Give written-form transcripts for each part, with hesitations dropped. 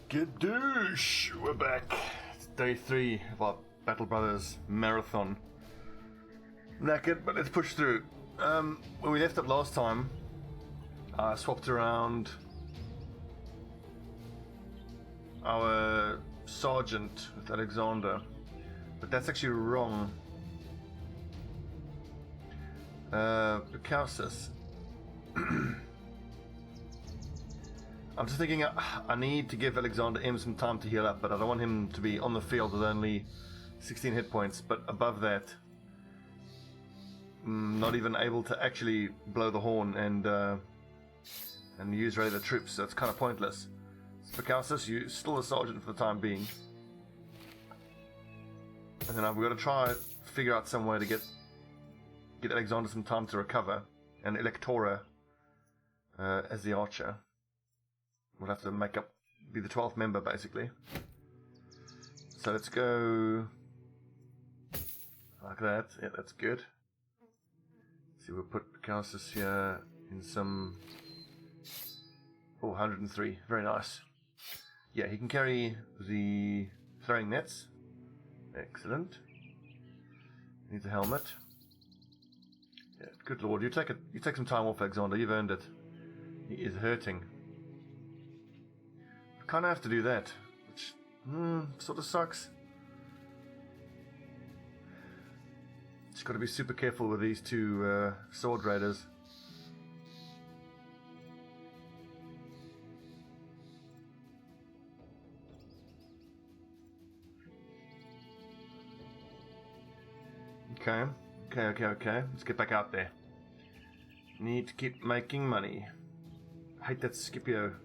Skadoosh! We're back. It's day 3 of our Battle Brothers marathon. Knackered, but let's push through. When we left it last time, I swapped around our sergeant with Alexander, but that's actually wrong. Bukowsis. I'm just thinking I need to give Alexander M some time to heal up, but I don't want him to be on the field with only 16 hit points, but above that, not even able to actually blow the horn and use regular troops, so it's kind of pointless. Bukowsis, you're still a sergeant for the time being. And then we've got to try figure out some way to get Alexander some time to recover, and Electora as the archer. We'll have to be the 12th member, basically. So let's go like that. Yeah, that's good. See, we'll put Bukowsis here in some... Oh, 103. Very nice. Yeah, he can carry the throwing nets. Excellent. Needs a helmet. Yeah, good lord. You take some time off, Alexander. You've earned it. He is hurting. Kind of have to do that, which sort of sucks. Just got to be super careful with these two sword raiders. Okay. Let's get back out there. Need to keep making money. I hate that Scipio.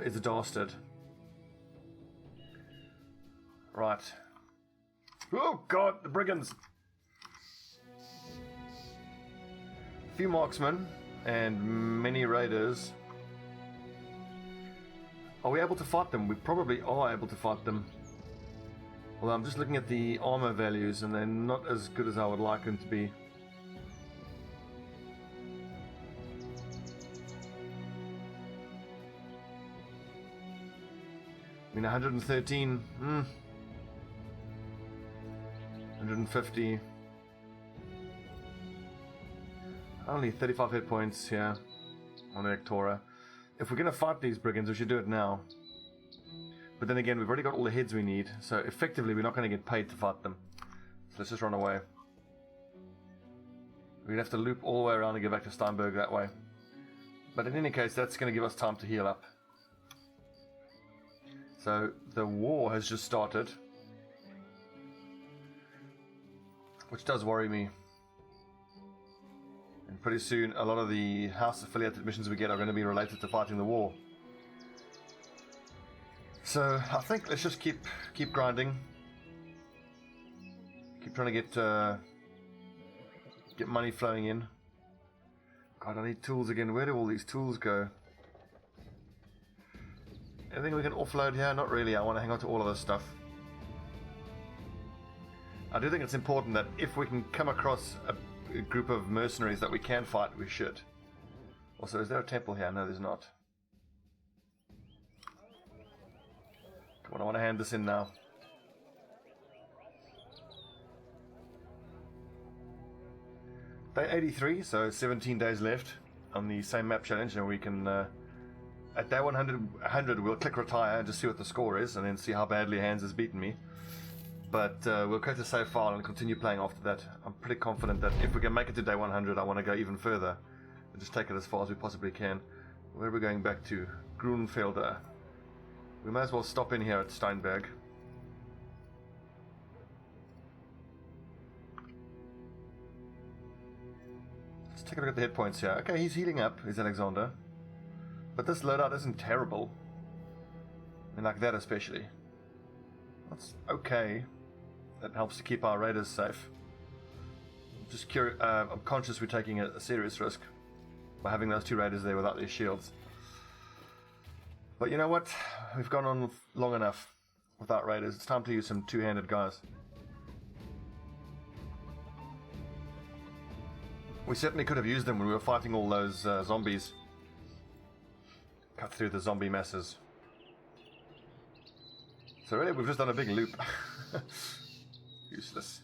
Is a dastard. Right. Oh god, the brigands! A few marksmen and many raiders. Are we able to fight them? We probably are able to fight them. Although I'm just looking at the armor values and they're not as good as I would like them to be. I mean, 113, 150, only 35 hit points here on Electora. If we're going to fight these brigands, we should do it now. But then again, we've already got all the heads we need, so effectively we're not going to get paid to fight them. So let's just run away. We'd have to loop all the way around and get back to Steinberg that way. But in any case, that's going to give us time to heal up. So, the war has just started, which does worry me. And pretty soon, a lot of the house-affiliated missions we get are going to be related to fighting the war. So, I think let's just keep grinding. Keep trying to get money flowing in. God, I need tools again. Where do all these tools go? Anything we can offload here? Not really. I want to hang on to all of this stuff. I do think it's important that if we can come across a group of mercenaries that we can fight, we should. Also, is there a temple here? No, there's not. Come on, I want to hand this in now. Day 83, so 17 days left on the same map challenge, and we can... at day 100, we'll click retire and just see what the score is, and then see how badly Hans has beaten me. But we'll go to save file and continue playing after that. I'm pretty confident that if we can make it to day 100, I want to go even further and just take it as far as we possibly can. Where are we going back to? Grunfelder. We might as well stop in here at Steinberg. Let's take a look at the hit points here. Okay, he's healing up, is Alexander. But this loadout isn't terrible. And like that especially. That's okay. That helps to keep our raiders safe. Just curious, I'm conscious we're taking a serious risk by having those two raiders there without their shields. But you know what? We've gone on long enough without raiders. It's time to use some two-handed guys. We certainly could have used them when we were fighting all those zombies. Cut through the zombie masses. So really, we've just done a big loop. Useless.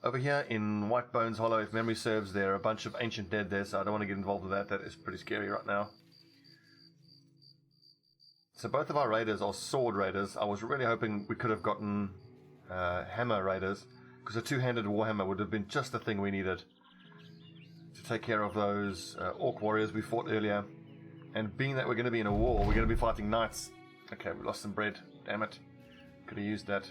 Over here in White Bones Hollow, if memory serves, there are a bunch of ancient dead there, so I don't want to get involved with that. That is pretty scary right now. So both of our raiders are sword raiders. I was really hoping we could have gotten hammer raiders, because a two-handed warhammer would have been just the thing we needed to take care of those orc warriors we fought earlier. And being that we're going to be in a war, we're going to be fighting knights. Okay, we lost some bread. Damn it. Could have used that.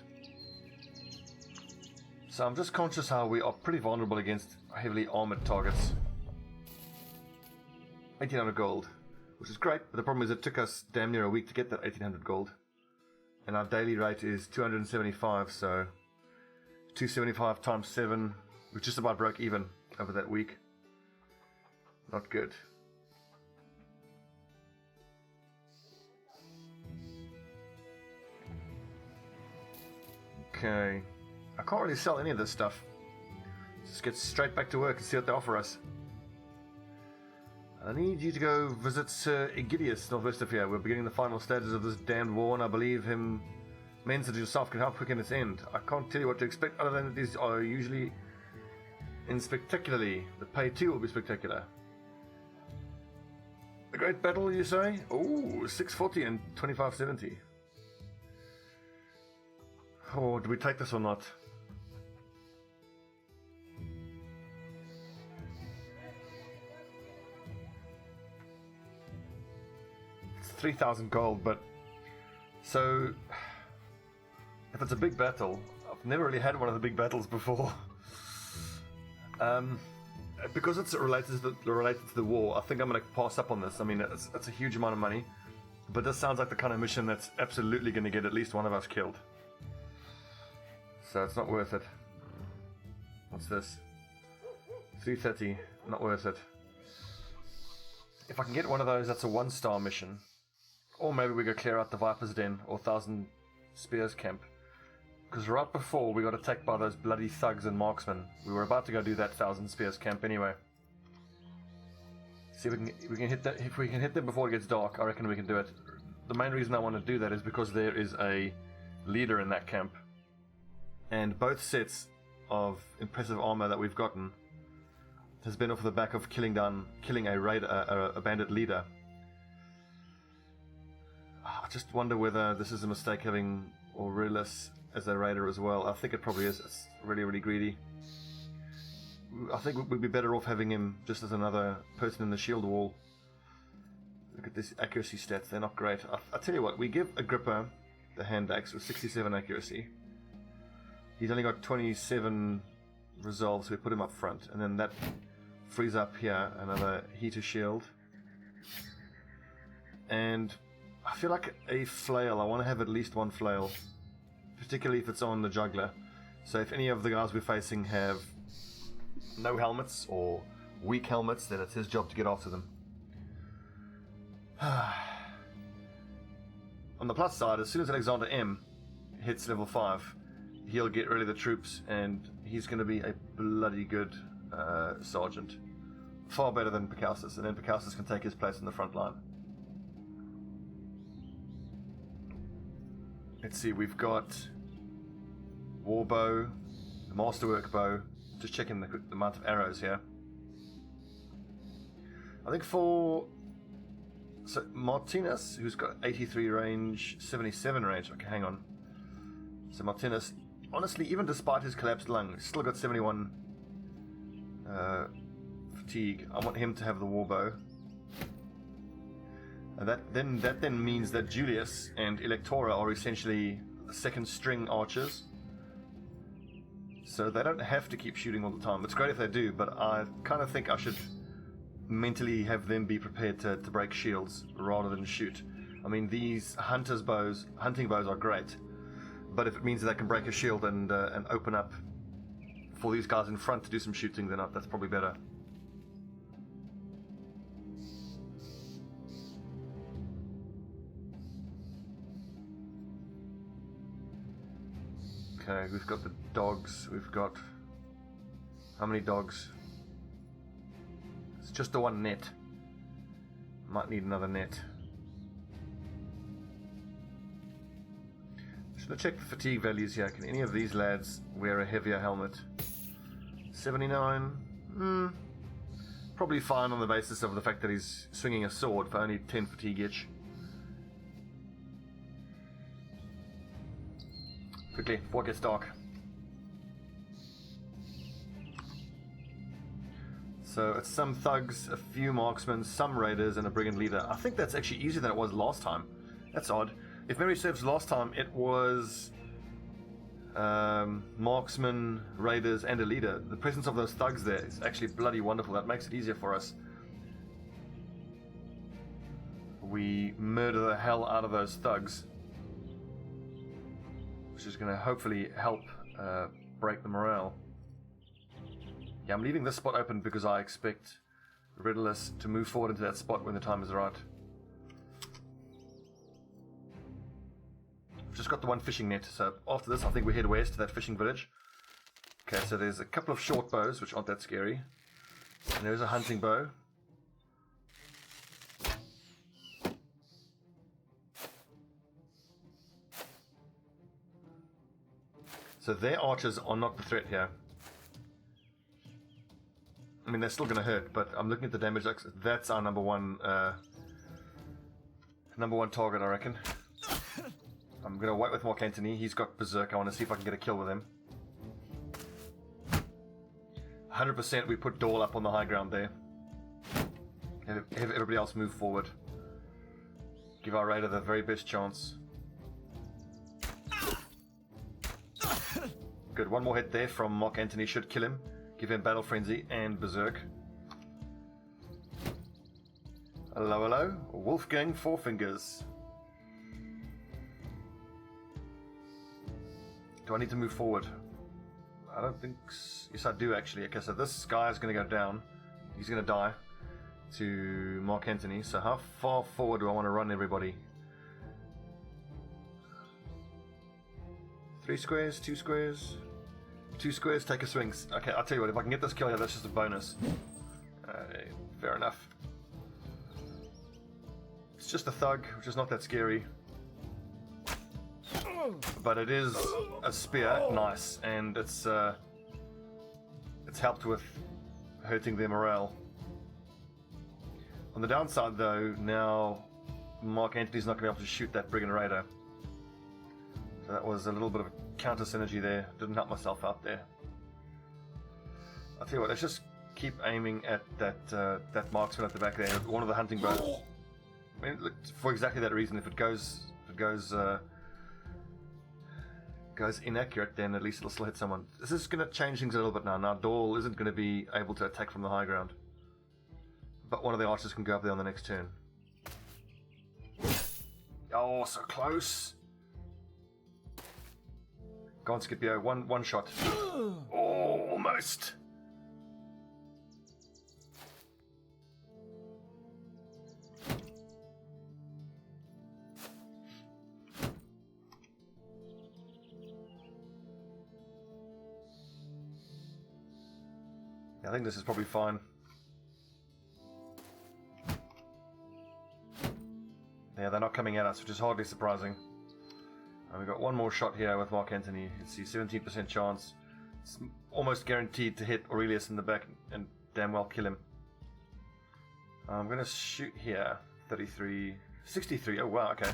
So I'm just conscious how we are pretty vulnerable against heavily armored targets. 1800 gold, which is great, but the problem is it took us damn near a week to get that 1800 gold. And our daily rate is 275, so 275 times 7, we just about broke even over that week. Not good. Okay. I can't really sell any of this stuff. Just get straight back to work and see what they offer us. I need you to go visit Sir Egidius northwest of here. We're beginning the final stages of this damned war, and I believe him men such as yourself can help quicken its end. I can't tell you what to expect other than that these are usually in spectacularly. The pay too will be spectacular. A great battle, you say? Ooh, 640 and 2570. Oh, do we take this or not? It's 3,000 gold, but so if it's a big battle, I've never really had one of the big battles before. Because it's related to the war, I think I'm going to pass up on this. I mean, it's a huge amount of money, but this sounds like the kind of mission that's absolutely going to get at least one of us killed. So it's not worth it. What's this? 330, not worth it. If I can get one of those, that's a 1-star mission. Or maybe we go clear out the Viper's Den or 1,000 Spears camp. Because right before we got attacked by those bloody thugs and marksmen, we were about to go do that 1,000 Spears camp anyway. See if we can hit that. If we can hit them before it gets dark, I reckon we can do it. The main reason I want to do that is because there is a leader in that camp. And both sets of impressive armor that we've gotten has been off the back of killing a bandit leader. I just wonder whether this is a mistake having Aurelius as a raider as well. I think it probably is. It's really, really greedy. I think we'd be better off having him just as another person in the shield wall. Look at this accuracy stats. They're not great. I tell you what, we give Agrippa the hand axe with 67 accuracy. He's only got 27 resolve, so we put him up front. And then that frees up here another heater shield. And I feel like a flail. I want to have at least one flail. Particularly if it's on the juggler. So if any of the guys we're facing have no helmets or weak helmets, then it's his job to get after them. On the plus side, as soon as Alexander M hits level 5, he'll get rid of the troops, and he's going to be a bloody good sergeant. Far better than Picassus, and then Picassus can take his place in the front line. Let's see, we've got Warbow, the Masterwork Bow, just checking the amount of arrows here. I think for Martinez, who's got 83 range, 77 range, okay, hang on. So Martinez, honestly, even despite his collapsed lung, he's still got 71 fatigue. I want him to have the warbow. That then means that Julius and Electora are essentially second string archers. So they don't have to keep shooting all the time. It's great if they do, but I kind of think I should mentally have them be prepared to break shields rather than shoot. I mean, these hunting bows are great, but if it means that they can break a shield and open up for these guys in front to do some shooting, then that's probably better. Okay, we've got the dogs. We've got... how many dogs? It's just the one net. Might need another net. Just gonna check the fatigue values here. Can any of these lads wear a heavier helmet? 79. Probably fine on the basis of the fact that he's swinging a sword for only 10 fatigue each. Quickly, before it gets dark. So it's some thugs, a few marksmen, some raiders, and a brigand leader. I think that's actually easier than it was last time. That's odd. If memory serves, last time it was marksmen, raiders, and a leader. The presence of those thugs there is actually bloody wonderful. That makes it easier for us. We murder the hell out of those thugs, which is going to hopefully help break the morale. Yeah, I'm leaving this spot open because I expect Riddlers to move forward into that spot when the time is right. Just got the one fishing net, so after this I think we head west to that fishing village. Okay, so there's a couple of short bows which aren't that scary, and there's a hunting bow. So their archers are not the threat here. I mean, they're still going to hurt, but I'm looking at the damage. That's our number one target, I reckon. I'm going to wait with Mark Antony. He's got Berserk. I want to see if I can get a kill with him. 100% we put Dahl up on the high ground there. Have everybody else move forward. Give our raider the very best chance. Good. One more hit there from Mark Antony should kill him. Give him Battle Frenzy and Berserk. Hello, hello. Wolfgang Four Fingers. Do I need to move forward? I don't think... Yes, I do, actually. Okay, so this guy is going to go down. He's going to die to Mark Antony. So how far forward do I want to run everybody? 3 squares? 2 squares? 2 squares, take a swing. Okay, I'll tell you what, if I can get this kill here, that's just a bonus. Fair enough. It's just a thug, which is not that scary. But it is a spear, nice, and it's helped with hurting their morale. On the downside though, now Mark Antony's not going to be able to shoot that Brigand Raider. So that was a little bit of counter synergy there. Didn't help myself out there. I'll tell you what, let's just keep aiming at that marksman at the back there, one of the hunting bows. I mean, look, for exactly that reason, if it goes inaccurate, then at least it'll still hit someone. This is going to change things a little bit now. Now Dahl isn't going to be able to attack from the high ground, but one of the archers can go up there on the next turn. Oh, so close. Go on, Scipio. One shot. Oh, almost. I think this is probably fine. Yeah, they're not coming at us, which is hardly surprising. And we've got one more shot here with Mark Antony. Let's see, 17% chance. It's almost guaranteed to hit Aurelius in the back and damn well kill him. I'm going to shoot here. 33, 63. Oh wow, okay.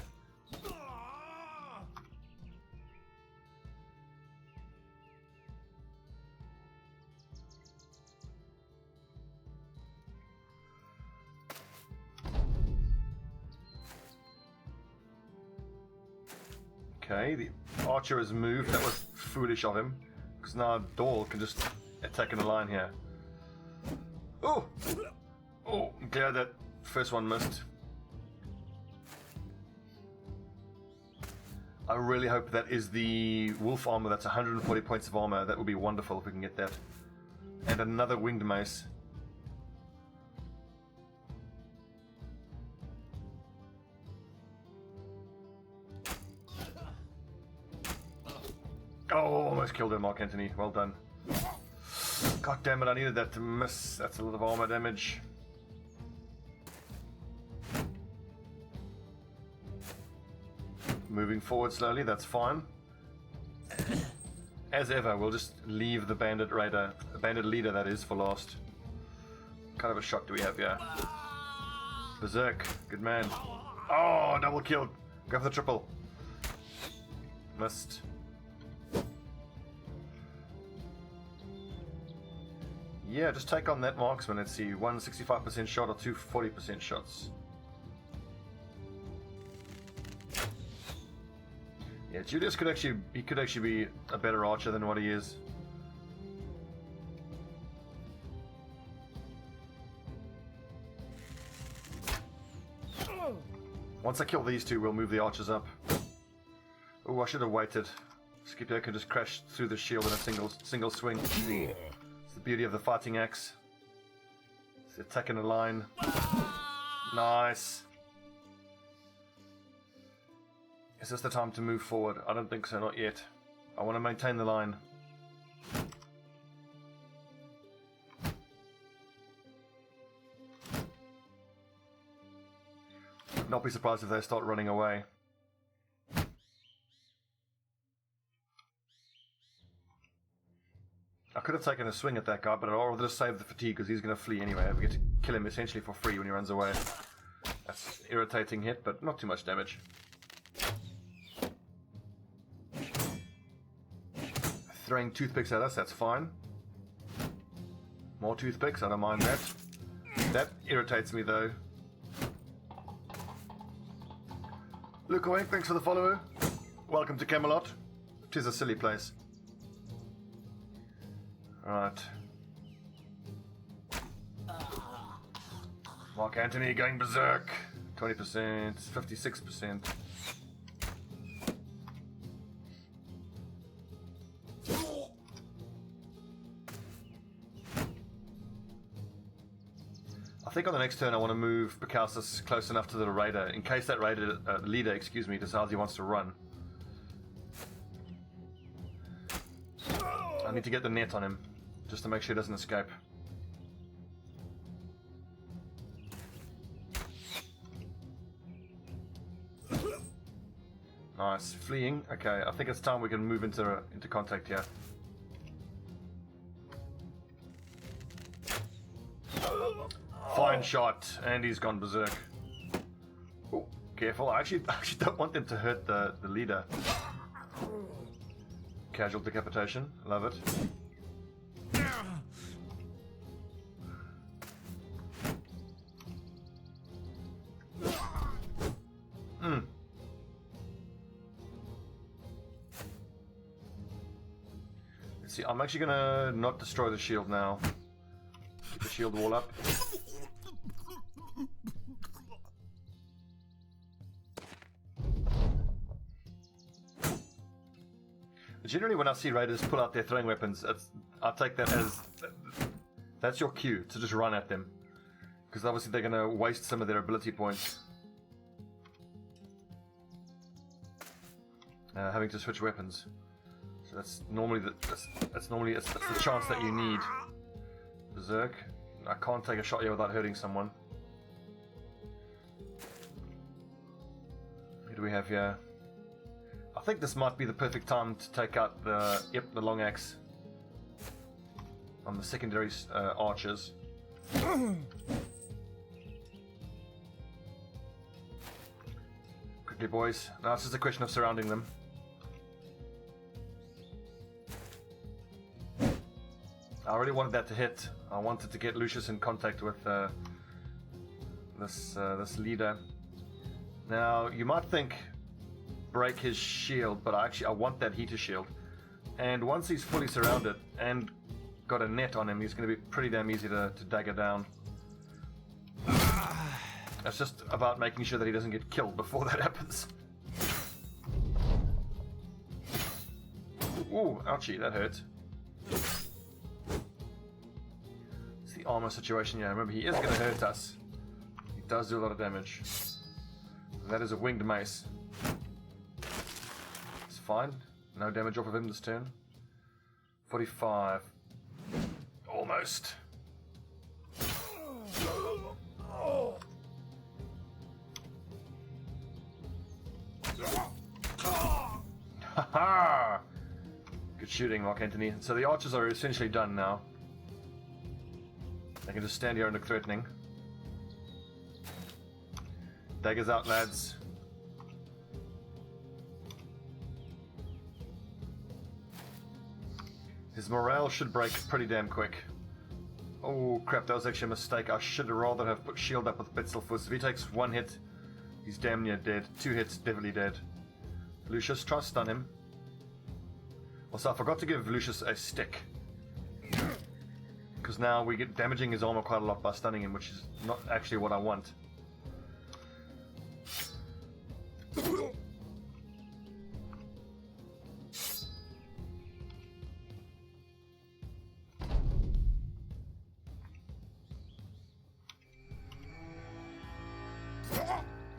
Okay, the archer has moved. That was foolish of him, because now Dahl can just attack in a line here. Oh! Oh, I'm glad that first one missed. I really hope that is the wolf armor. That's 140 points of armor. That would be wonderful if we can get that. And another winged mace. Oh, almost killed him, Mark Antony. Well done. God damn it, I needed that to miss. That's a lot of armor damage. Moving forward slowly, that's fine. as ever, we'll just leave the bandit leader that is, for last. What kind of a shot do we have here? Berserk, good man. Oh, double kill. Go for the triple. Missed. Yeah, just take on that marksman. Let's see, 165% shot or 240% shots. Yeah, Julius could actually be a better archer than what he is. Once I kill these two, we'll move the archers up. Oh, I should have waited. Scipio can just crash through the shield in a single swing. It's the beauty of the fighting axe. It's the attack in a line. Nice. Is this the time to move forward? I don't think so, not yet. I want to maintain the line. Would not be surprised if they start running away. I could have taken a swing at that guy, but I'd rather just save the fatigue because he's going to flee anyway. We get to kill him essentially for free when he runs away. That's an irritating hit, but not too much damage. Throwing toothpicks at us, that's fine. More toothpicks, I don't mind that. That irritates me though. Luke Away, thanks for the follow. Welcome to Camelot. 'Tis a silly place. Alright. Mark Antony going berserk. 20%, 56%. I think on the next turn I want to move Bukowskis close enough to the raider in case that raider leader, decides he wants to run. I need to get the net on him just to make sure he doesn't escape. Nice, fleeing. Okay, I think it's time we can move into contact here. Fine shot, and he's gone berserk. Oh, careful! I actually don't want them to hurt the leader. Casual decapitation, love it. Let's see, I'm actually gonna not destroy the shield now. Keep the shield wall up. Generally, when I see raiders pull out their throwing weapons, I take that as that's your cue to just run at them, because obviously they're going to waste some of their ability points having to switch weapons. So that's normally the chance that you need. Berserk. I can't take a shot here without hurting someone. Who do we have here? I think this might be the perfect time to take out the long axe on the secondary archers. Quickly, boys. Now it's just a question of surrounding them. I really wanted that to hit. I wanted to get Lucius in contact with this leader. Now you might think break his shield, but I want that heater shield. And once he's fully surrounded and got a net on him, he's going to be pretty damn easy to dagger down. It's just about making sure that he doesn't get killed before that happens. Ooh, ouchie, that hurt. It's the armor situation, yeah. Remember, he is going to hurt us. He does do a lot of damage. That is a winged mace. Fine. No damage off of him this turn. 45. Almost. Haha! Good shooting, Mark Anthony. So the archers are essentially done now. They can just stand here and look threatening. Daggers out, lads. His morale should break pretty damn quick. Oh crap, that was actually a mistake. I should rather have put shield up with Bitzelfuss. If he takes one hit, he's damn near dead. 2 hits, definitely dead. Lucius, try to stun him. Also, I forgot to give Lucius a stick. Because now we get damaging his armor quite a lot by stunning him, which is not actually what I want.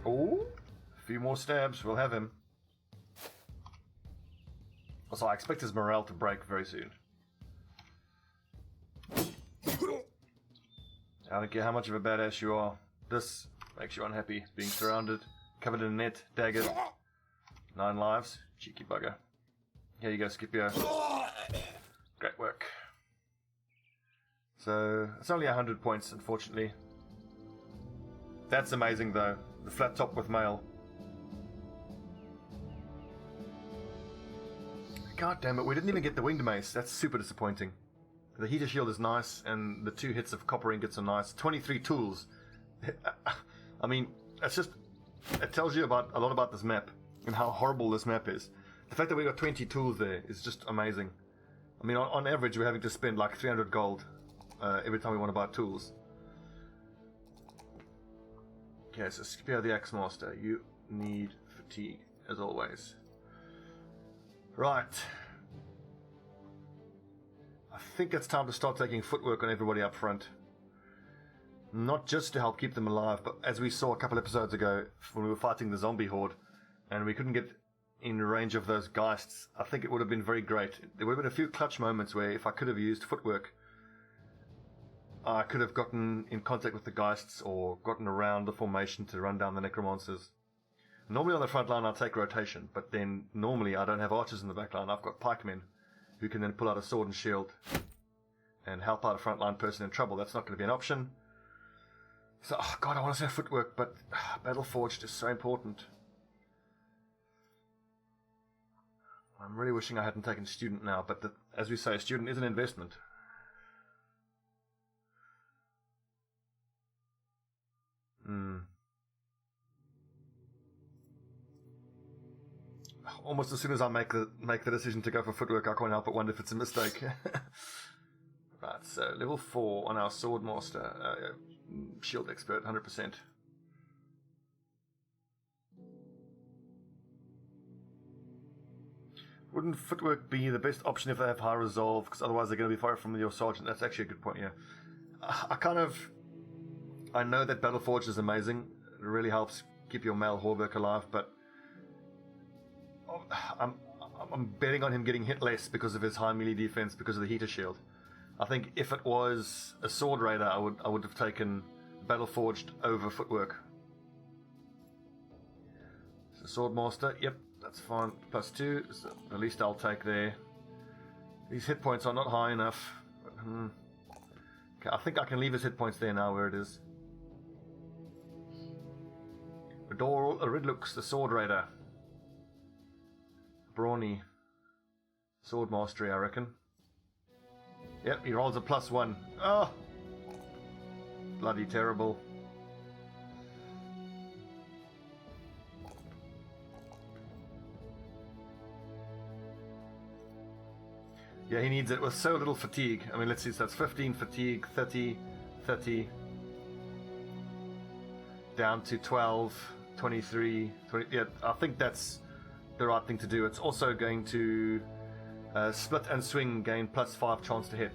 Oh, a few more stabs, we'll have him. Also, I expect his morale to break very soon. I don't care how much of a badass you are. This makes you unhappy. Being surrounded, covered in a net, daggered. 9 lives. Cheeky bugger. Here you go, Scipio. Great work. So, it's only 100 points, unfortunately. That's amazing, though. The flat top with mail. God damn it, we didn't even get the winged mace. That's super disappointing. The heater shield is nice, and the 2 hits of copper ingots are nice. 23 tools. I mean, it's just... It tells you about a lot about this map, and how horrible this map is. The fact that we got 20 tools there is just amazing. I mean, on average, we're having to spend like 300 gold every time we want to buy tools. Okay, so Scipio the Axe Master. You need fatigue, as always. Right. I think it's time to start taking footwork on everybody up front. Not just to help keep them alive, but as we saw a couple episodes ago when we were fighting the zombie horde and we couldn't get in range of those geists, I think it would have been very great. There would have been a few clutch moments where if I could have used footwork, I could have gotten in contact with the geists or gotten around the formation to run down the necromancers. Normally on the front line I'll take rotation, but then normally I don't have archers in the back line. I've got pikemen who can then pull out a sword and shield and help out a frontline person in trouble. That's not going to be an option. So, oh God, I want to say footwork, but Battleforged is so important. I'm really wishing I hadn't taken student now, but as we say, student is an investment. Almost as soon as I make the decision to go for footwork, I can't help but wonder if it's a mistake. Right, so level 4 on our Swordmaster. Shield expert, 100%. Wouldn't footwork be the best option if they have high resolve? Because otherwise they're going to be far from your sergeant. That's actually a good point, yeah. I know that Battleforged is amazing. It really helps keep your male Horberg alive, but I'm betting on him getting hit less because of his high melee defense, because of the heater shield. I think if it was a sword raider, I would have taken Battleforged over footwork. So Swordmaster, yep, that's fine. +2, so at least I'll take there. These hit points are not high enough. Okay, I think I can leave his hit points there now where it is. Ridlux, the sword raider. Brawny. Sword mastery, I reckon. Yep, he rolls a +1. Oh! Bloody terrible. Yeah, he needs it with so little fatigue. I mean, let's see, so that's 15 fatigue, 30, 30, down to 12, 23, 20. Yeah, I think that's the right thing to do. It's also going to split and swing, gain +5 chance to hit.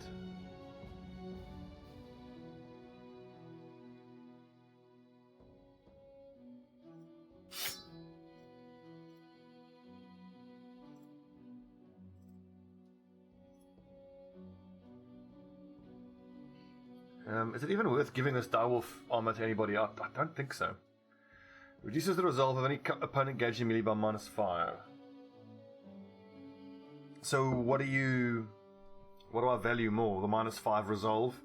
Is it even worth giving this Direwolf armor to anybody? I don't think so. Reduces the resolve of any opponent engaged in melee by -5. So what do I value more? The -5 resolve?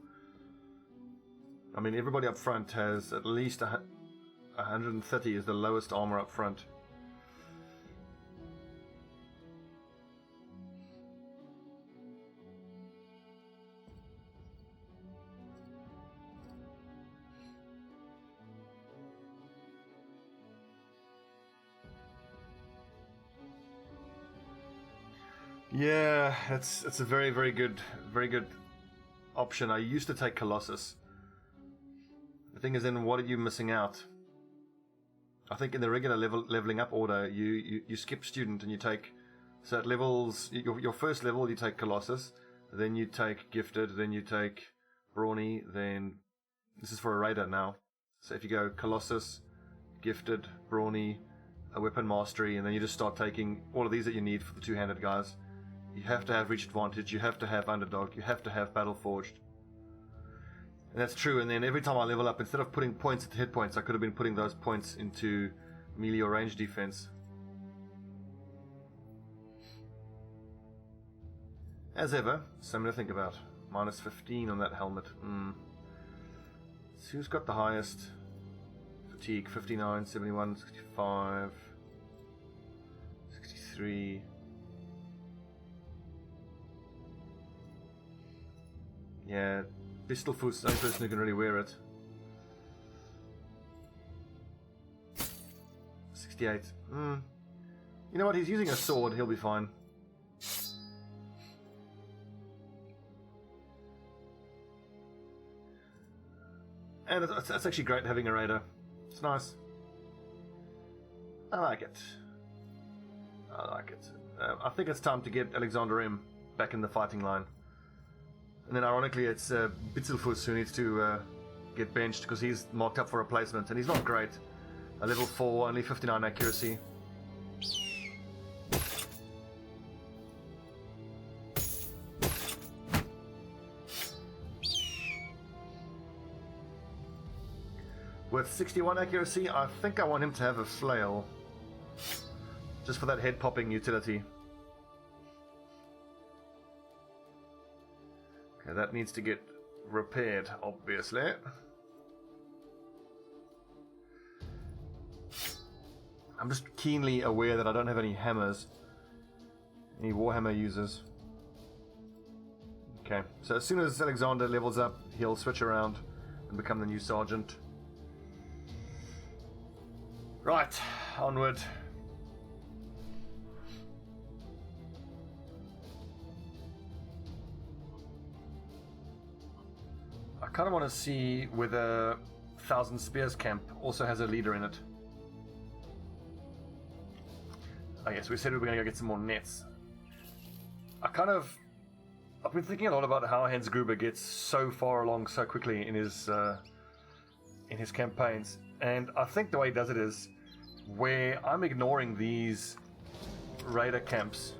I mean, everybody up front has at least 130 is the lowest armor up front. Yeah, it's a very good option. I used to take Colossus. The thing is, then what are you missing out? I think in the regular leveling up order, you skip student and you take, so at levels, your first level you take Colossus, then you take gifted, then you take brawny, then this is for a raider now. So if you go Colossus, gifted, brawny, a weapon mastery, and then you just start taking all of these that you need for the two-handed guys. You have to have reach advantage, you have to have underdog, you have to have battle forged. And that's true, and then every time I level up, instead of putting points into hit points, I could have been putting those points into melee or range defense. As ever, something to think about. -15 on that helmet. So who's got the highest? Fatigue, 59, 71, 65, 63... Yeah, Pistolfoot's the only person who can really wear it. 68. You know what, he's using a sword, he'll be fine. And it's actually great having a raider. It's nice. I like it. I think it's time to get Alexander M back in the fighting line. And then ironically it's Bitzelfuss who needs to get benched because he's marked up for replacement and he's not great. A level 4, only 59 accuracy. With 61 accuracy, I think I want him to have a flail. Just for that head popping utility. Okay, that needs to get repaired, obviously. I'm just keenly aware that I don't have any hammers. Any Warhammer users. Okay, so as soon as Alexander levels up, he'll switch around and become the new sergeant. Right, onward. I kind of want to see whether Thousand Spears camp also has a leader in it. Oh yes, we said we were going to go get some more nets. I've been thinking a lot about how Hans Gruber gets so far along so quickly in his campaigns, and I think the way he does it is where I'm ignoring these raider camps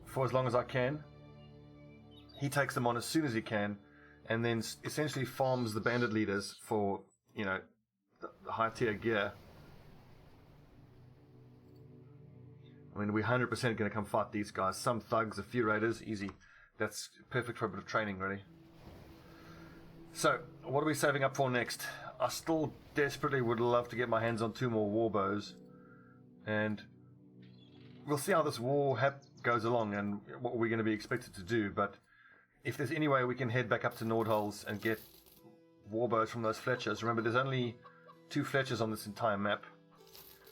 for as long as I can. He takes them on as soon as he can, and then essentially farms the bandit leaders for, you know, the high tier gear. I mean, we're 100% going to come fight these guys. Some thugs, a few raiders, easy. That's perfect for a bit of training, really. So, what are we saving up for next? I still desperately would love to get my hands on 2 more warbows. And we'll see how this war goes along and what we're going to be expected to do. But if there's any way we can head back up to Nordholz and get warbows from those Fletchers. Remember, there's only 2 Fletchers on this entire map.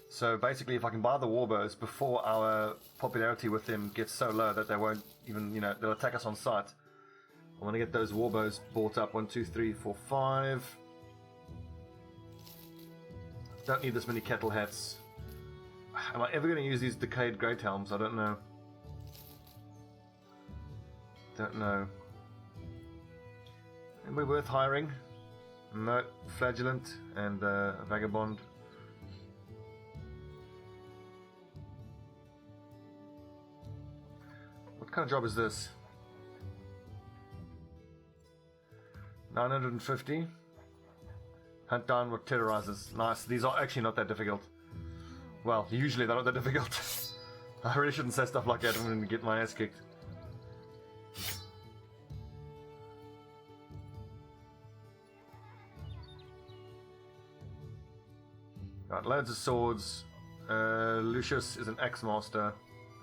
So basically, if I can buy the warbows before our popularity with them gets so low that they won't even, you know, they'll attack us on sight. I want to get those warbows bought up. 1, 2, 3, 4, 5. Don't need this many cattle hats. Am I ever going to use these decayed great helms? I don't know. Anybody worth hiring? No. Flagellant and Vagabond. What kind of job is this? 950. Hunt down what terrorizes. Nice. These are actually not that difficult. Well, usually they're not that difficult. I really shouldn't say stuff like that. I'm going to get my ass kicked. Right, loads of swords. Lucius is an axe master.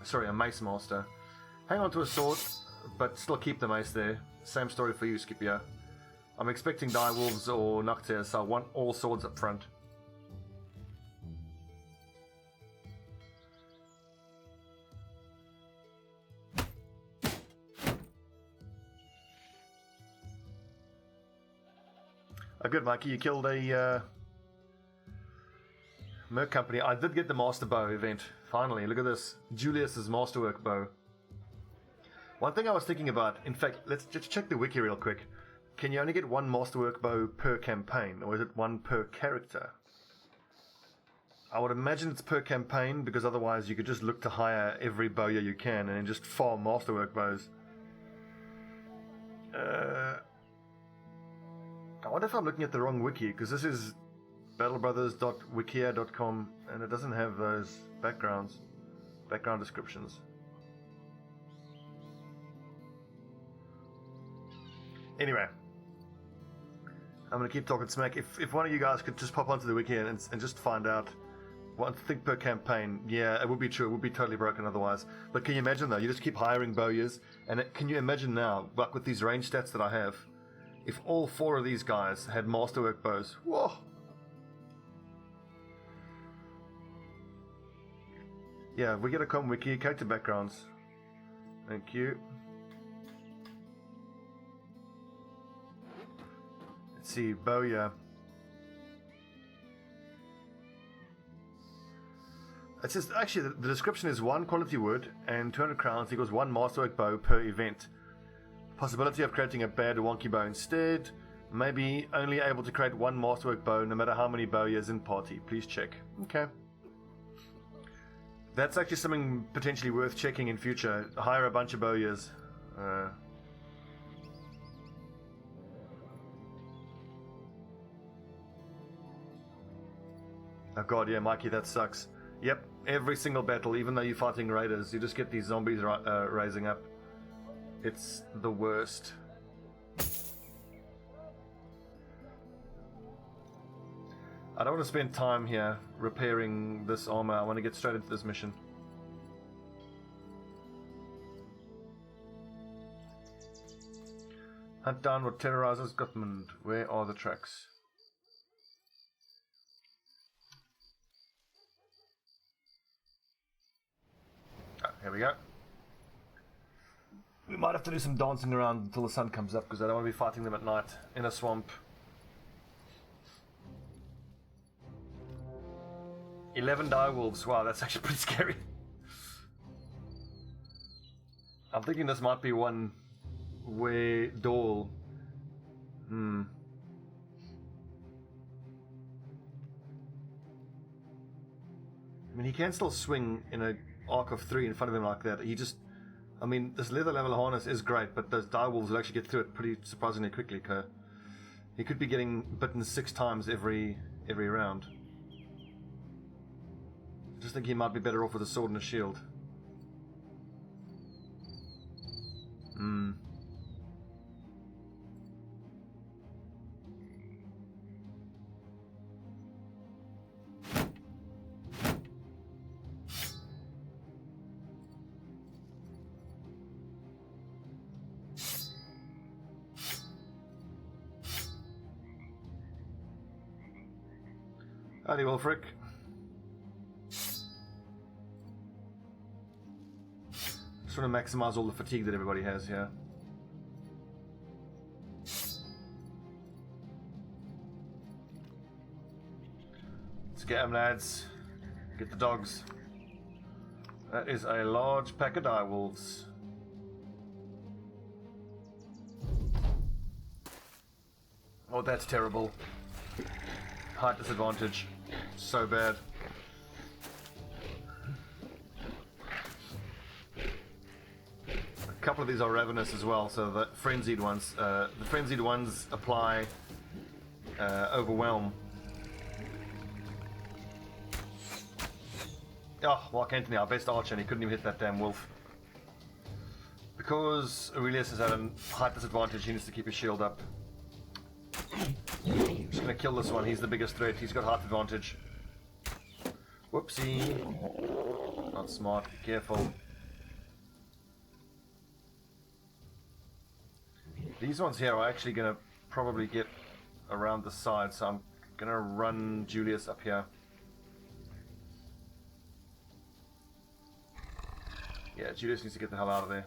Sorry, a mace master. Hang on to a sword, but still keep the mace there. Same story for you, Scipio. I'm expecting Direwolves or Noctirs, so I want all swords up front. Oh, good, Mikey. You killed a Merc Company. I did get the Master Bow event. Finally, look at this. Julius's Masterwork Bow. One thing I was thinking about, in fact, let's just check the wiki real quick. Can you only get one Masterwork Bow per campaign, or is it one per character? I would imagine it's per campaign, because otherwise you could just look to hire every bowyer you can and then just farm Masterwork Bows. I wonder if I'm looking at the wrong wiki, because this is battlebrothers.wikia.com and it doesn't have those background descriptions. Anyway, I'm going to keep talking smack. If one of you guys could just pop onto the wiki and just find out what I think per campaign, yeah, it would be true. It would be totally broken otherwise. But can you imagine, though? You just keep hiring bowyers, and can you imagine now, like with these range stats that I have, if all 4 of these guys had Masterwork Bows? Whoa! Yeah, we get a com wiki, character backgrounds. Thank you. Let's see, bowyer. It says, actually, the description is 1 quality wood and 200 crowns equals 1 Masterwork Bow per event. Possibility of creating a bad or wonky bow instead. Maybe only able to create 1 Masterwork Bow no matter how many bowyers in party. Please check. Okay. That's actually something potentially worth checking in future. Hire a bunch of bowyers. Oh god, yeah, Mikey, that sucks. Yep, every single battle, even though you're fighting raiders, you just get these zombies raising up. It's the worst. I don't want to spend time here repairing this armor. I want to get straight into this mission. Hunt down what terrorizes Gotland. Where are the tracks? Oh, here we go. We might have to do some dancing around until the sun comes up, because I don't want to be fighting them at night in a swamp. 11 direwolves. Wow, that's actually pretty scary. I'm thinking this might be one where Dahl. I mean, he can still swing in an arc of 3 in front of him like that. He just, I mean, this leather level harness is great, but those direwolves will actually get through it pretty surprisingly quickly. He could be getting bitten 6 times every round. I just think he might be better off with a sword and a shield. Howdy, Wolfric. Just want to maximize all the fatigue that everybody has here. Let's get them, lads. Get the dogs. That is a large pack of direwolves. Oh, that's terrible. Height disadvantage. So bad. A couple of these are ravenous as well, so the frenzied ones apply overwhelm. Oh, Mark Anthony, our best archer, and he couldn't even hit that damn wolf. Because Aurelius is at a height disadvantage, he needs to keep his shield up. I'm just going to kill this one, he's the biggest threat, he's got height advantage. Whoopsie. Not smart, be careful. These ones here are actually going to probably get around the side, so I'm going to run Julius up here. Yeah, Julius needs to get the hell out of there.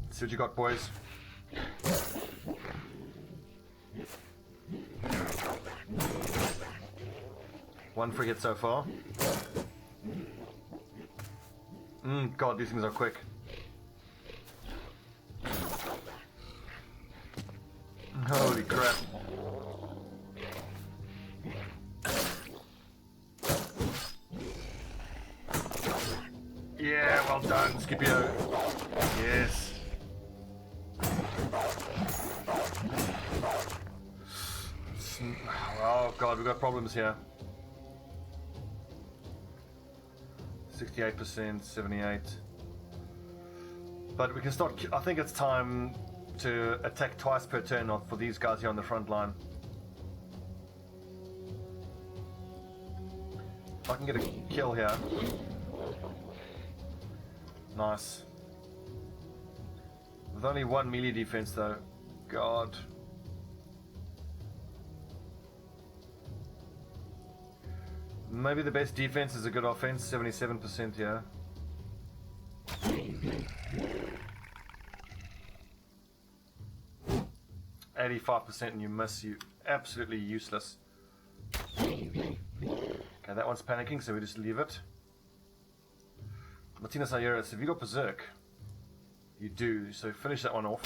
See what you got, boys. One frigate so far. God, these things are quick. Holy crap. Yeah, well done, Scipio. Yes. Oh god, we've got problems here. 68%, 78. But we can start. I think it's time to attack twice per turn for these guys here on the front line. If I can get a kill here. Nice. With only one melee defense though. God. Maybe the best defense is a good offense, 77% here. %85% and you miss, you absolutely useless. Okay, that one's panicking, so we just leave it. Martina Sayeras, have you got Berserk? You do, so finish that one off.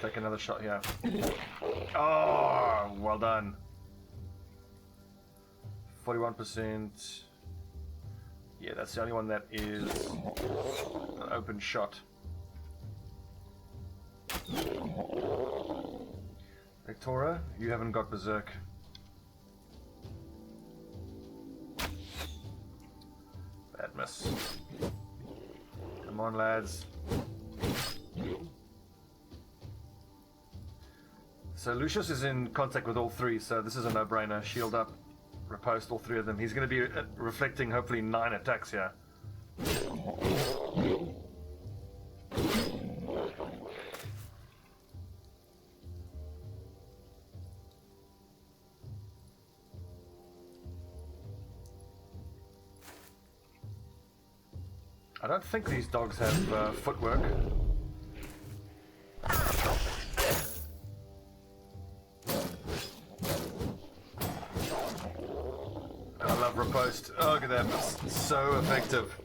Take another shot here. Oh, well done. 41%. Yeah, that's the only one that is an open shot. Victoria, you haven't got Berserk. Bad miss. Come on, lads. So Lucius is in contact with all three, so this is a no-brainer. Shield up. Riposte all three of them. He's going to be reflecting hopefully 9 attacks here. I don't think these dogs have footwork. I love riposte. Oh, look at that. It's so effective.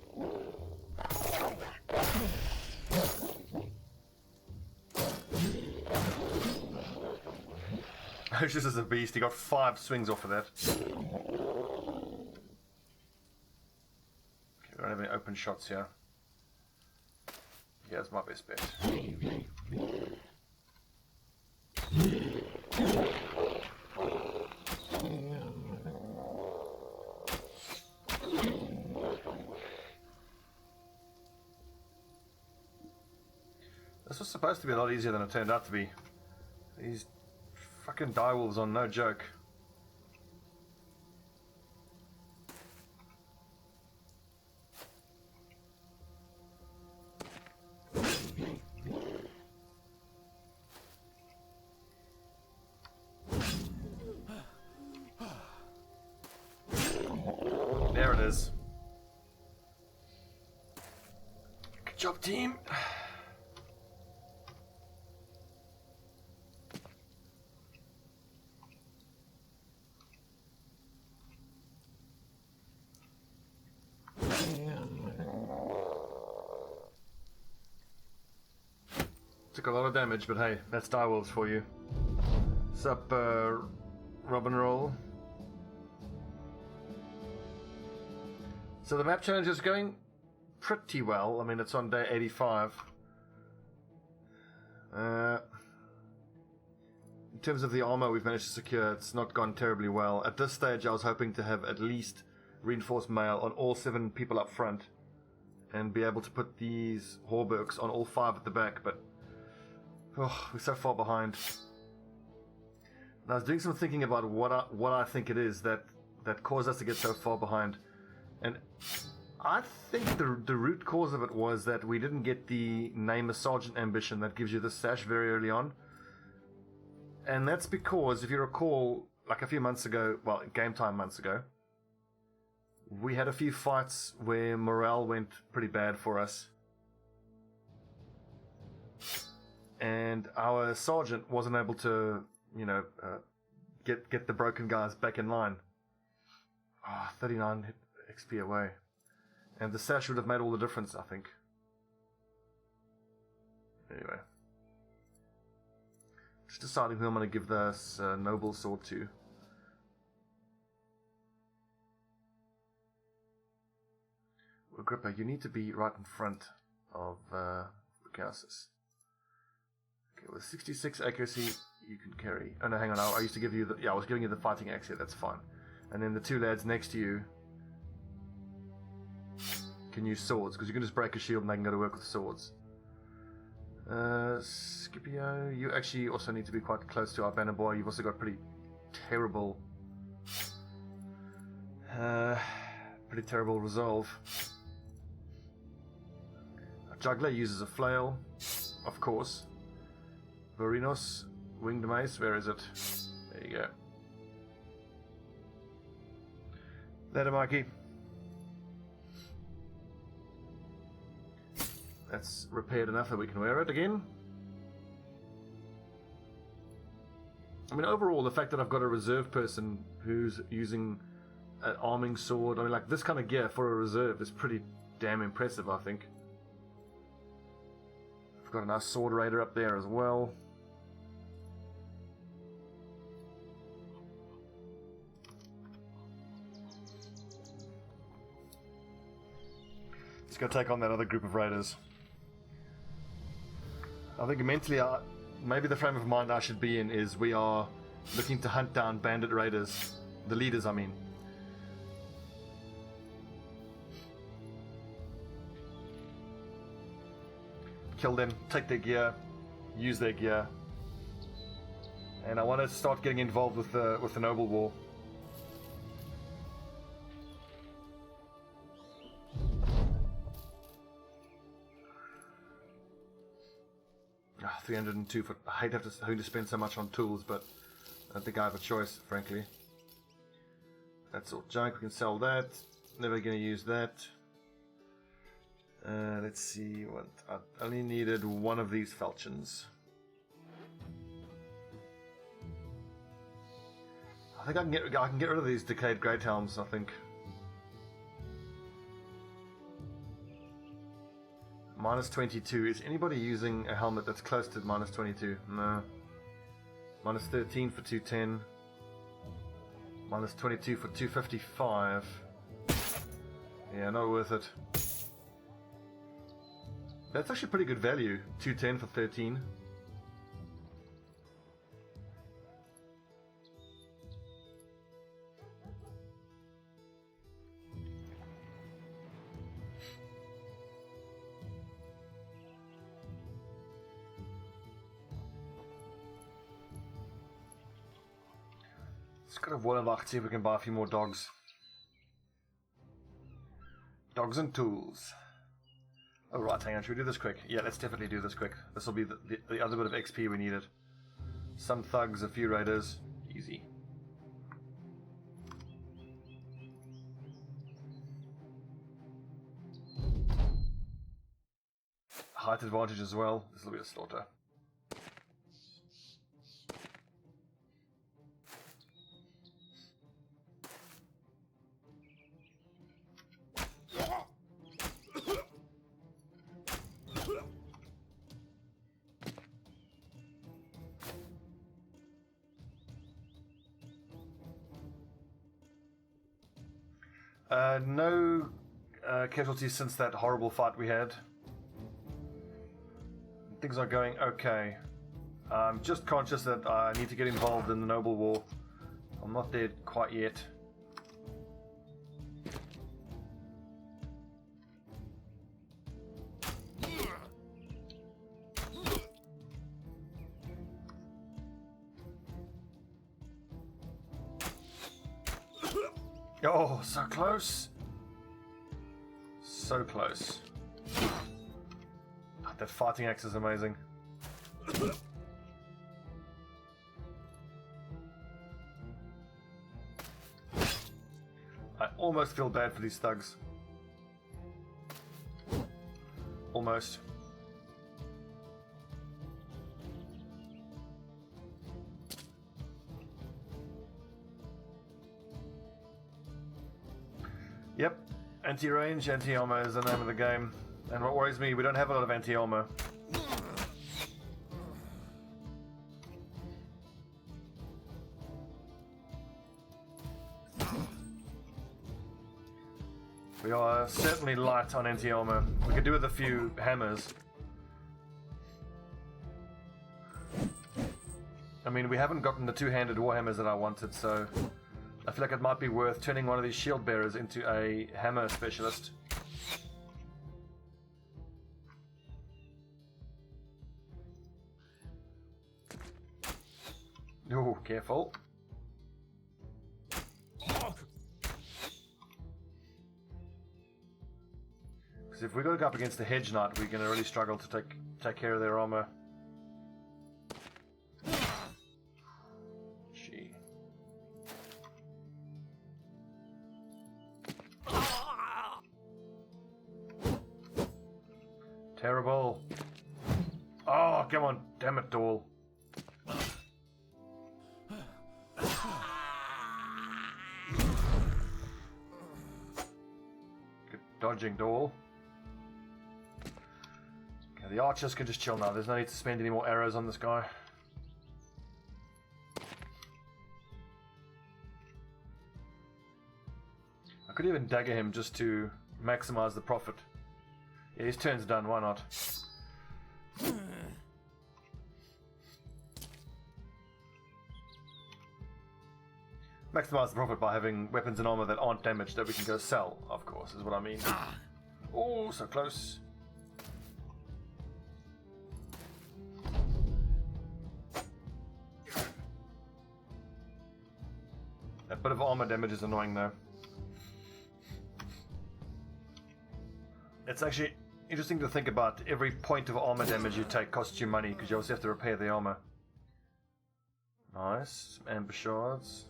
Lucius is a beast. He got 5 swings off of that. Okay, we don't have any open shots here. Yeah, it's my best bet. This was supposed to be a lot easier than it turned out to be. These fucking direwolves are no joke. There it is. Good job, team. Took a lot of damage, but hey, that's Direwolves for you. Sup, Robin Roll. So the map challenge is going pretty well. I mean, it's on day 85. In terms of the armor we've managed to secure, it's not gone terribly well. At this stage, I was hoping to have at least reinforced mail on all 7 people up front and be able to put these Hauberks on all 5 at the back, but we're so far behind. And I was doing some thinking about what I think it is that caused us to get so far behind. And I think the root cause of it was that we didn't get the name a sergeant ambition that gives you the sash very early on. And that's because, if you recall, like a few months ago, well, game time months ago, we had a few fights where morale went pretty bad for us. And our sergeant wasn't able to, get the broken guys back in line. 39 XP away. And the sash would have made all the difference, I think. Anyway. Just deciding who I'm going to give this noble sword to. Agrippa, you need to be right in front of Bucasis. Okay, with 66 accuracy, you can carry. Oh no, hang on. I used to give you I was giving you the fighting axe here. That's fine. And then the 2 lads next to you can use swords, because you can just break a shield and they can go to work with swords. Scipio, you actually also need to be quite close to our banner boy. You've also got pretty terrible resolve. A juggler uses a flail, of course. Varinos, winged mace, where is it? There you go. Ladder Mikey. That's repaired enough that we can wear it again. I mean, overall, the fact that I've got a reserve person who's using an arming sword, I mean, like, this kind of gear for a reserve is pretty damn impressive, I think. We've got a nice sword raider up there as well. Let's go take on that other group of raiders. I think mentally, maybe the frame of mind I should be in is we are looking to hunt down bandit raiders. The leaders, I mean. Kill them, take their gear, use their gear. And I want to start getting involved with the Noble War. 302 foot. I hate having to spend so much on tools, but I don't think I have a choice, frankly. That's all junk. We can sell that. Never going to use that. Let's see what I only needed one of these falchions. I think I can get rid of these decayed great helms. I think. Minus 22. Is anybody using a helmet that's close to minus 22? No. Minus 13 for 210. Minus 22 for 255. Yeah, not worth it. That's actually pretty good value. 210 for 13. Let's go to Wallenbach, see if we can buy a few more dogs. Dogs and tools. Oh right, hang on, should we do this quick? Yeah, let's definitely do this quick. This will be the other bit of XP we needed. Some thugs, a few raiders. Easy. Height advantage as well. This will be a slaughter. No casualties since that horrible fight we had. Things are going okay. I'm just conscious that I need to get involved in the Noble War. I'm not there quite yet. Oh, so close. So close. That fighting axe is amazing. I almost feel bad for these thugs. Almost. Yep, anti-range, anti-armor is the name of the game. And what worries me, we don't have a lot of anti-armor. We are certainly light on anti-armor. We could do with a few hammers. I mean, we haven't gotten the two-handed warhammers that I wanted, so I feel like it might be worth turning one of these shield bearers into a hammer specialist. Oh, careful. Because if we go up against the hedge knight, we're going to really struggle to take care of their armor. Gee. Terrible. Oh, come on. Damn it, Dahl. Good dodging, Dahl. Okay, the archers can just chill now. There's no need to spend any more arrows on this guy. I could even dagger him just to maximize the profit. Yeah, his turn's done, why not? Maximize the profit by having weapons and armor that aren't damaged that we can go sell, of course, is what I mean. Oh, so close. A bit of armor damage is annoying though. It's actually interesting to think about. Every point of armor damage you take costs you money because you also have to repair the armor. Nice. Amber shards.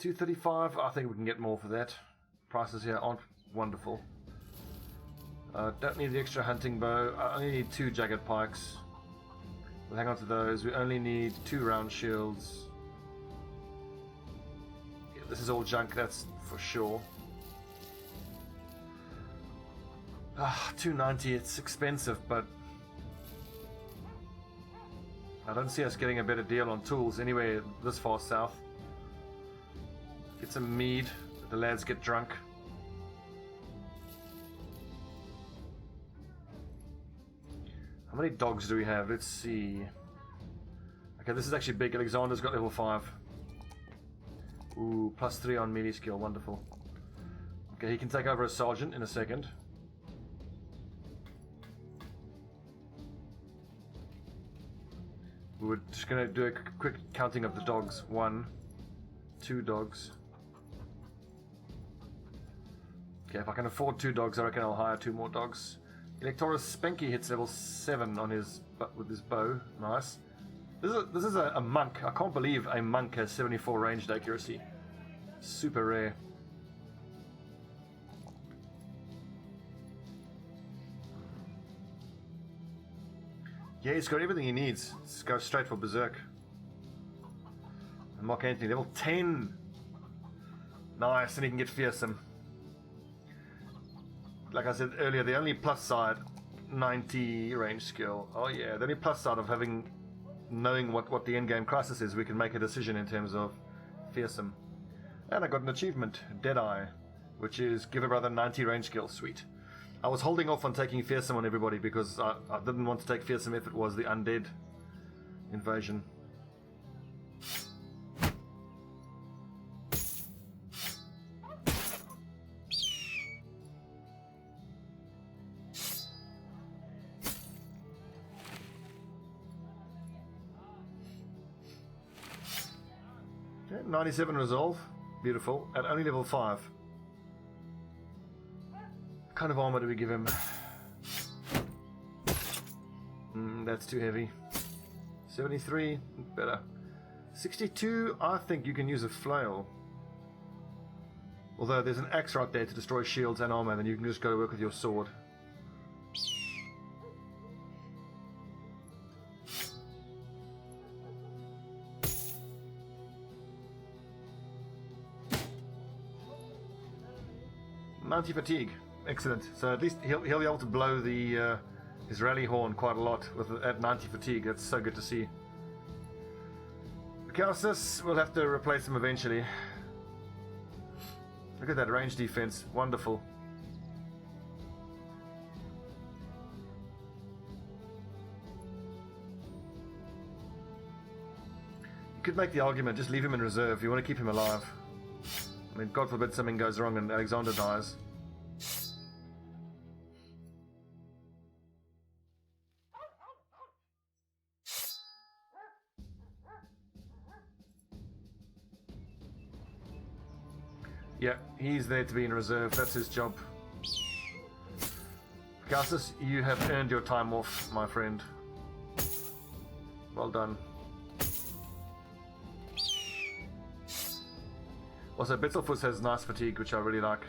$235. I think we can get more for that. Prices here aren't wonderful. Don't need the extra hunting bow. I only need 2 jagged pikes. We'll hang on to those. We only need 2 round shields. Yeah, this is all junk, that's for sure. $290. It's expensive, but I don't see us getting a better deal on tools anywhere this far south. Get some mead. The lads get drunk. How many dogs do we have? Let's see. Okay, this is actually big. Alexander's got level 5. Ooh, +3 on melee skill. Wonderful. Okay, he can take over as sergeant in a second. We're just going to do a quick counting of the dogs. 1, 2 dogs. Okay, if I can afford 2 dogs, I reckon I'll hire 2 more dogs. Electorus Spanky hits level 7 on his with his bow. Nice. This is a monk. I can't believe a monk has 74 ranged accuracy. Super rare. Yeah, he's got everything he needs. Let's go straight for Berserk. And Mark Anthony, level 10. Nice, and he can get fearsome. Like I said earlier, the only plus side, 90 range skill. Oh yeah, the only plus side of knowing what the endgame crisis is, we can make a decision in terms of fearsome. And I got an achievement, Deadeye, which is give a brother 90 range skill. Sweet. I was holding off on taking fearsome on everybody because I didn't want to take fearsome if it was the undead invasion. Okay, 97 resolve. Beautiful. At only level 5. What kind of armor do we give him? That's too heavy. 73, better. 62, I think you can use a flail. Although there's an axe right there to destroy shields and armor, then you can just go to work with your sword. Fatigue, excellent. So at least he'll be able to blow the his rally horn quite a lot at 90 fatigue. That's so good to see. Calcis, we'll have to replace him eventually. Look at that range defense, wonderful. You could make the argument, just leave him in reserve. You want to keep him alive. I mean, God forbid something goes wrong and Alexander dies. Yeah, he's there to be in reserve. That's his job. Garces, you have earned your time off, my friend. Well done. Also, Bitzelfuss has nice fatigue, which I really like.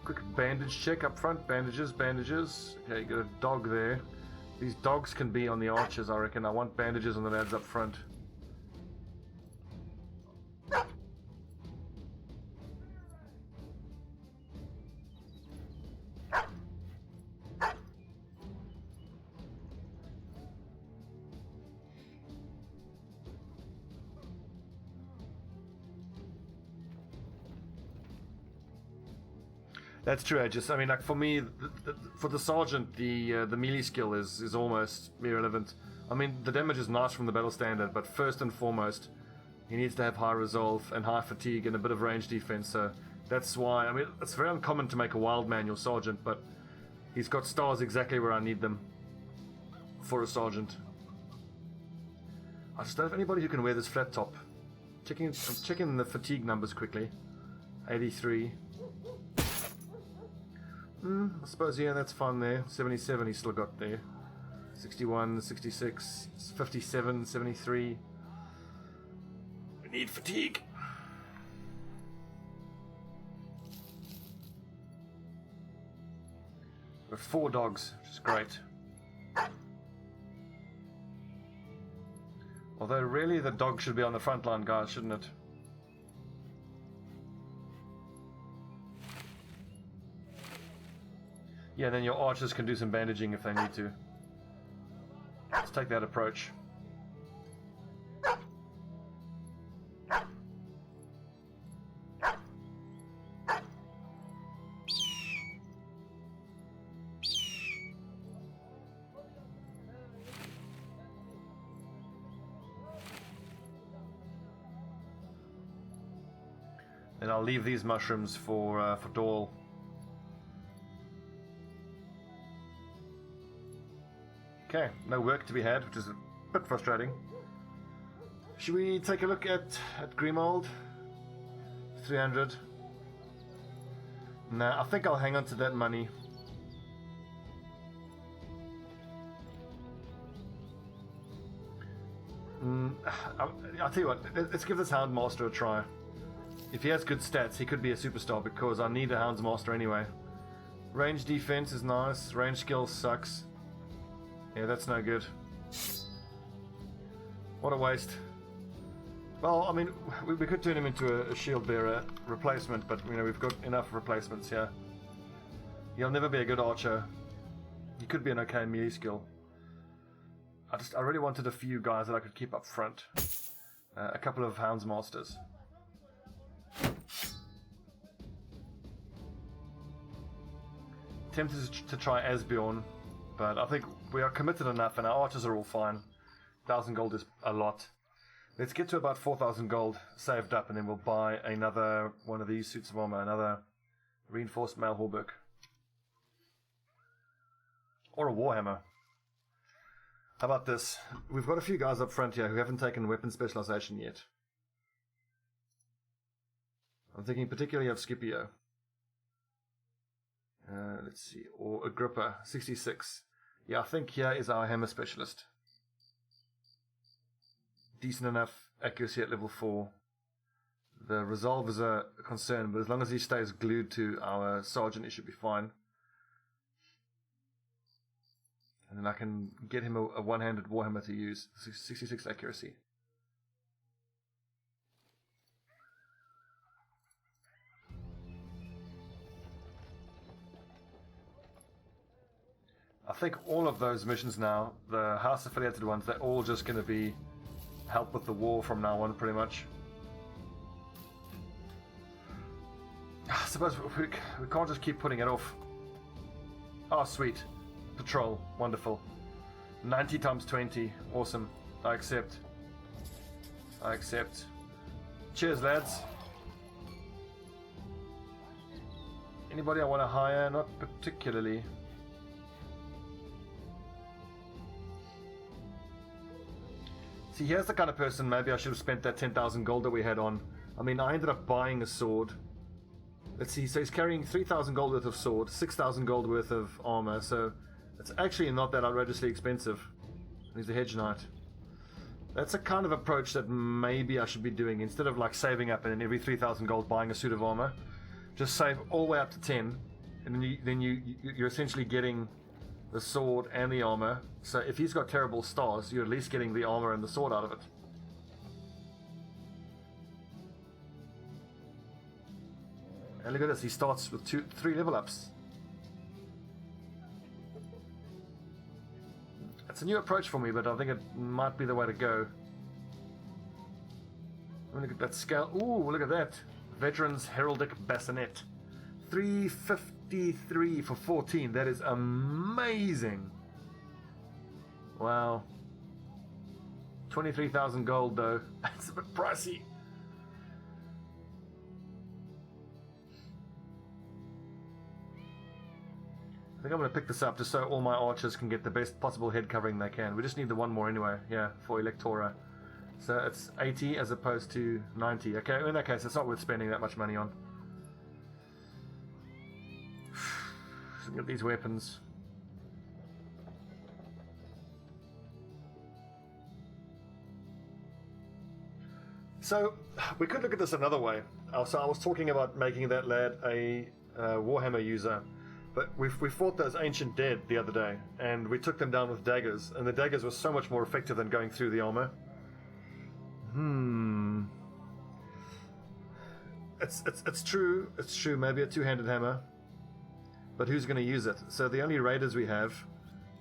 Quick bandage check up front. Bandages, bandages. Okay, you got a dog there. These dogs can be on the archers, I reckon. I want bandages on the lads up front. That's true, Aegis. I mean, like for me, for the sergeant, the melee skill is almost irrelevant. I mean, the damage is nice from the battle standard, but first and foremost, he needs to have high resolve and high fatigue and a bit of range defense. So that's why. I mean, it's very uncommon to make a wild man your sergeant, but he's got stars exactly where I need them for a sergeant. I just don't have anybody who can wear this flat top. I'm checking the fatigue numbers quickly. 83. I suppose, yeah, that's fine there. 77 he's still got there. 61, 66, 57, 73. We need fatigue. We're 4 dogs, which is great. Although really the dog should be on the front line, guys, shouldn't it? Yeah, then your archers can do some bandaging if they need to. Let's take that approach. And I'll leave these mushrooms for Dahl. Okay, no work to be had, which is a bit frustrating. Should we take a look at Grimold? 300. Nah, I think I'll hang on to that money. I'll tell you what, let's give this Houndmaster a try. If he has good stats, he could be a superstar because I need a Houndmaster anyway. Range defense is nice, range skill sucks. Yeah, that's no good. What a waste. Well, I mean, we could turn him into a shield bearer replacement, but you know we've got enough replacements here. He'll never be a good archer. He could be an okay melee skill. I really wanted a few guys that I could keep up front. A couple of Houndsmasters. Tempted to try Asbjorn, but I think we are committed enough and our archers are all fine. 1,000 gold is a lot. Let's get to about 4,000 gold saved up and then we'll buy another one of these suits of armor, another reinforced mail hauberk. Or a warhammer. How about this? We've got a few guys up front here who haven't taken weapon specialization yet. I'm thinking particularly of Scipio. Let's see, or Agrippa, 66. Yeah, I think here is our hammer specialist. Decent enough accuracy at level 4. The resolve is a concern, but as long as he stays glued to our sergeant, he should be fine. And then I can get him a one-handed warhammer to use. 66 accuracy. I think all of those missions now, the house affiliated ones, they're all just going to be help with the war from now on, pretty much. I suppose we can't just keep putting it off. Oh, sweet. Patrol. Wonderful. 90 times 20. Awesome. I accept. I accept. Cheers, lads. Anybody I want to hire? Not particularly. See, here's the kind of person maybe I should have spent that 10,000 gold that we had on. I mean, I ended up buying a sword. Let's see, so he's carrying 3,000 gold worth of sword, 6,000 gold worth of armor, so it's actually not that outrageously expensive. He's a hedge knight. That's a kind of approach that maybe I should be doing. Instead of like saving up and then every 3,000 gold buying a suit of armor, just save all the way up to 10, and then you're essentially getting the sword and the armor. So if he's got terrible stars, you're at least getting the armor and the sword out of it. And look at this, he starts with 3 level ups. It's a new approach for me, but I think it might be the way to go. Look at that scale. Ooh, look at that. Veterans Heraldic Bassinet. 353 for 14. That is amazing. Wow. 23,000 gold though. That's a bit pricey. I think I'm going to pick this up just so all my archers can get the best possible head covering they can. We just need the one more anyway, yeah, for Electora. So it's 80 as opposed to 90. Okay, in that case, it's not worth spending that much money on. Look at these weapons. So, we could look at this another way. So I was talking about making that lad a Warhammer user. But we fought those ancient dead the other day, and we took them down with daggers, and the daggers were so much more effective than going through the armor. It's true, maybe a two-handed hammer, but who's going to use it? So the only raiders we have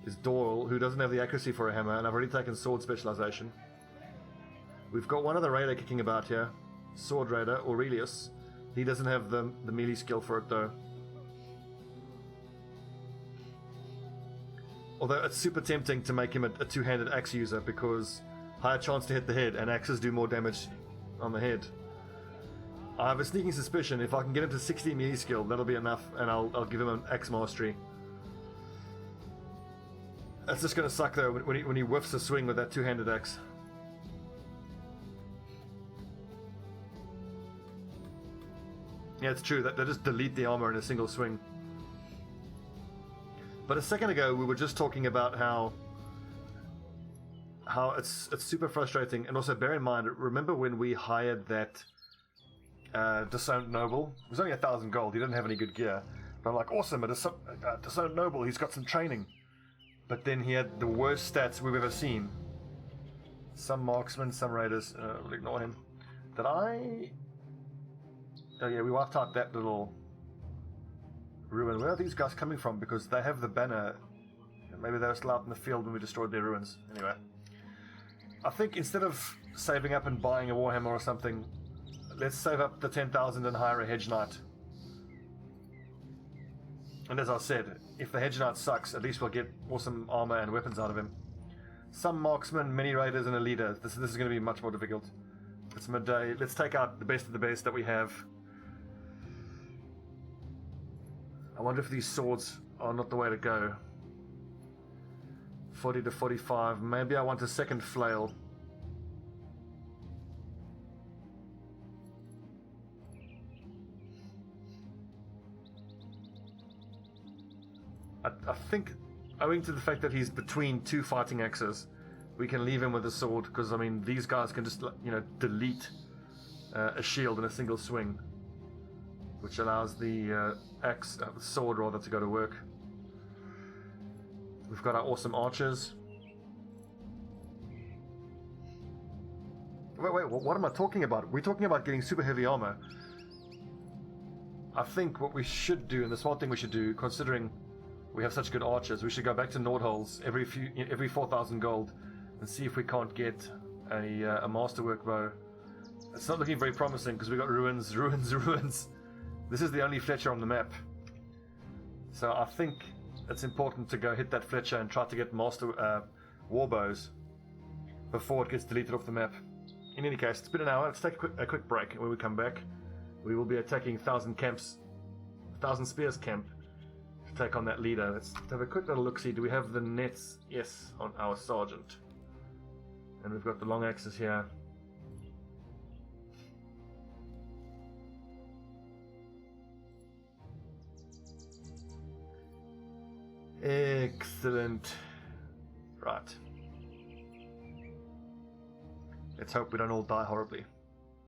is Doyle, who doesn't have the accuracy for a hammer, and I've already taken sword specialization. We've got one other raider kicking about here, sword raider, Aurelius. He doesn't have the melee skill for it though. Although it's super tempting to make him a two-handed axe user because higher chance to hit the head, and axes do more damage on the head. I have a sneaking suspicion if I can get him to 60 melee skill, that'll be enough, and I'll give him an axe mastery. That's just going to suck though when he whiffs a swing with that two-handed axe. Yeah, it's true that they just delete the armor in a single swing. But a second ago, we were just talking about how it's super frustrating, and also bear in mind, remember when we hired that Disowned Noble? It was only 1,000 gold. He didn't have any good gear. But I'm like, awesome, a Disowned Noble. He's got some training. But then he had the worst stats we've ever seen. Some marksmen, some raiders. We'll ignore him. Did I... Oh yeah, we wiped out that little ruin. Where are these guys coming from? Because they have the banner. Maybe they were still out in the field when we destroyed their ruins. Anyway. I think instead of saving up and buying a Warhammer or something, let's save up the 10,000 and hire a Hedge Knight. And as I said, if the Hedge Knight sucks, at least we'll get awesome armor and weapons out of him. Some marksmen, many raiders, and a leader. This is going to be much more difficult. It's midday. Let's take out the best of the best that we have. I wonder if these swords are not the way to go. 40 to 45. Maybe I want a second flail. I think, owing to the fact that he's between two fighting axes, we can leave him with a sword, because, I mean, these guys can just, you know, delete a shield in a single swing, which allows the sword rather, to go to work. We've got our awesome archers. Wait, what am I talking about? We're talking about getting super heavy armor. I think what we should do, and the smart thing we should do, considering we have such good archers, we should go back to Nordholz every 4,000 gold and see if we can't get a masterwork bow. It's not looking very promising because we got ruins. This is the only Fletcher on the map. So I think it's important to go hit that Fletcher and try to get master war bows before it gets deleted off the map. In any case, it's been an hour. Let's take a quick break. When we come back, we will be attacking 1,000 Spears camp to take on that leader. Let's have a quick little look-see. Do we have the nets? Yes, on our sergeant. And we've got the long axes here. Excellent. Right. Let's hope we don't all die horribly.